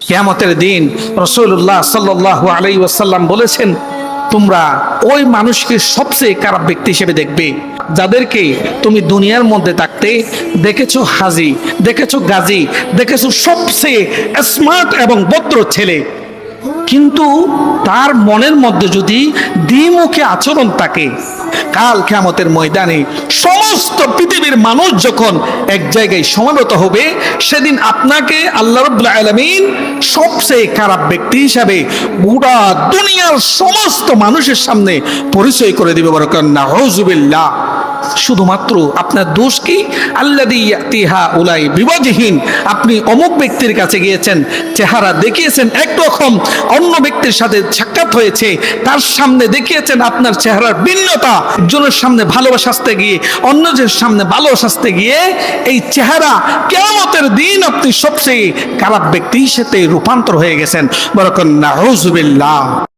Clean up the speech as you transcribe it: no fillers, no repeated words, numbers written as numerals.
কিয়ামতের দিন রাসূলুল্লাহ সাল্লাল্লাহু আলাইহি ওয়াসাল্লাম বলেছেন, তোমরা ওই মানুষকে সবচেয়ে খারাপ ব্যক্তি হিসেবে দেখবে যাদেরকে তুমি দুনিয়ার মধ্যে থাকতে দেখেছো হাজি, দেখেছো গাজী, দেখেছো সবচেয়ে স্মার্ট এবং ভদ্র ছেলে, কিন্তু তার মনের মধ্যে যদি দ্বিমুখী আচরণ থাকে, কাল কিয়ামতের ময়দানে সমস্ত পৃথিবীর মানুষ যখন এক জায়গায় সমবেত হবে, সেদিন আপনাকে আল্লাহ রাব্বুল আলামিন সবচেয়ে খারাপ ব্যক্তি হিসাবে পুরা দুনিয়ার সমস্ত মানুষের সামনে পরিচয় করে দিবে। বরকত নাউযুবিল্লাহ। শুধুমাত্র আপনার দোষ কি? আল্লাযী ইয়াতিহা উলাই বিওয়াজহিন, আপনি অমুক ব্যক্তির কাছে গিয়েছেন, চেহারা দেখিয়েছেন একরকম, অন্য ব্যক্তির সাথে সাক্ষাৎ হয়েছে, তার সামনে দেখিয়েছেন আপনার চেহারার ভিন্নতা, একজনের সামনে ভালোবাসতে গিয়ে অন্যজনের সামনে ভালোবাসতে গিয়ে এই চেহারা কিয়ামতের দিন আপনি সবচেয়ে খারাপ ব্যক্তি হিসেবে রূপান্তর হয়ে গেছেন। বরকত নাউযুবিল্লাহ।